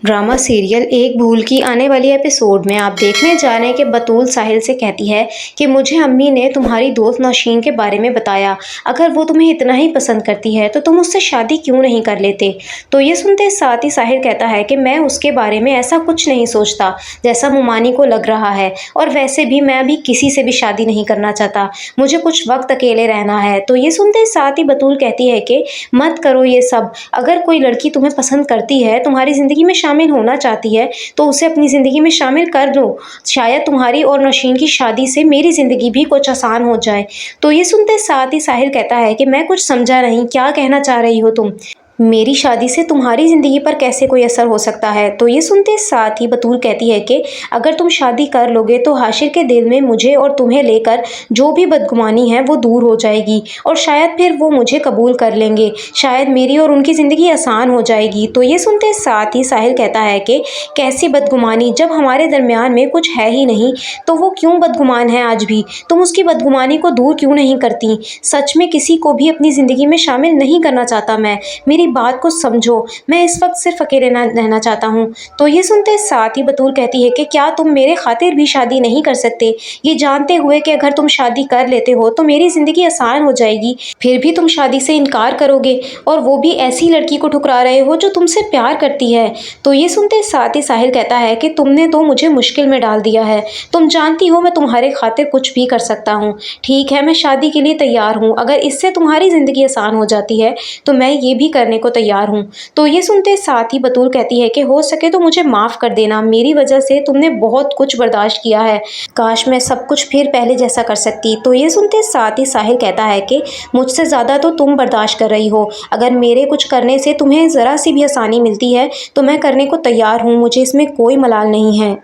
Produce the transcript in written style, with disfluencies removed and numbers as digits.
Drama serial एक भूल की आने वाली एपिसोड में आप देखने जा रहे हैं कि बतूल साहिल से कहती है कि मुझे अम्मी ने तुम्हारी दोस्त नौशीन के बारे में बताया। अगर वो तुम्हें इतना ही पसंद करती है तो तुम उससे शादी क्यों नहीं कर लेते। तो ये सुनते साथ ही साहिल कहता है कि मैं उसके बारे में ऐसा कुछ नहीं सोचता जैसा मुमानी को लग रहा है, और वैसे भी मैं अभी किसी से भी शादी नहीं करना चाहता, मुझे कुछ वक्त अकेले रहना है। तो ये सुनते साथ ही बतूल कहती है कि मत करो ये सब। अगर कोई लड़की तुम्हें पसंद करती है, तुम्हारी ज़िंदगी में शामिल होना चाहती है, तो उसे अपनी ज़िंदगी में शामिल कर लो। शायद तुम्हारी और नौशीन की शादी से मेरी ज़िंदगी भी कुछ आसान हो जाए। तो ये सुनते साथ ही साहिल कहता है कि मैं कुछ समझा नहीं, क्या कहना चाह रही हो तुम? मेरी शादी से तुम्हारी ज़िंदगी पर कैसे कोई असर हो सकता है। तो ये सुनते साथ ही बतूल कहती है कि अगर तुम शादी कर लोगे तो हाशिर के दिल में मुझे और तुम्हें लेकर जो भी बदगुमानी है वो दूर हो जाएगी, और शायद फिर वो मुझे कबूल कर लेंगे। शायद मेरी और उनकी ज़िंदगी आसान हो जाएगी। तो ये सुनते साथ ही साहिल कहता है कि कैसी बदगुमानी, जब हमारे दरमियान में कुछ है ही नहीं तो वो क्यों बदगुमान है आज भी। तुम उसकी बदगुमानी को दूर क्यों नहीं करती। सच में किसी को भी अपनी ज़िंदगी में शामिल नहीं करना चाहता मैं। मेरी बात को समझो, मैं इस वक्त सिर्फ अकेले रहना चाहता हूँ। तो ये सुनते साथ ही बतूल कहती है कि क्या तुम मेरे खातिर भी शादी नहीं कर सकते, ये जानते हुए कि अगर तुम शादी कर लेते हो तो मेरी ज़िंदगी आसान हो जाएगी। फिर भी तुम शादी से इनकार करोगे, और वो भी ऐसी लड़की को ठुकरा रहे हो जो तुमसे प्यार करती है। तो ये सुनते साथ ही साहिल कहता है कि तुमने तो मुझे मुश्किल में डाल दिया है। तुम जानती हो मैं तुम्हारे खातिर कुछ भी कर सकता हूँ। ठीक है, मैं शादी के लिए तैयार हूँ। अगर इससे तुम्हारी ज़िंदगी आसान हो जाती है तो मैं ये भी करने को तैयार हूँ। तो ये सुनते साथ ही बतूल कहती है कि हो सके तो मुझे माफ़ कर देना, मेरी वजह से तुमने बहुत कुछ बर्दाश्त किया है। काश मैं सब कुछ फिर पहले जैसा कर सकती। तो ये सुनते साथ ही साहिल कहता है कि मुझसे ज़्यादा तो तुम बर्दाश्त कर रही हो। अगर मेरे कुछ करने से तुम्हें ज़रा सी भी आसानी मिलती है तो मैं करने को तैयार हूँ, मुझे इसमें कोई मलाल नहीं है।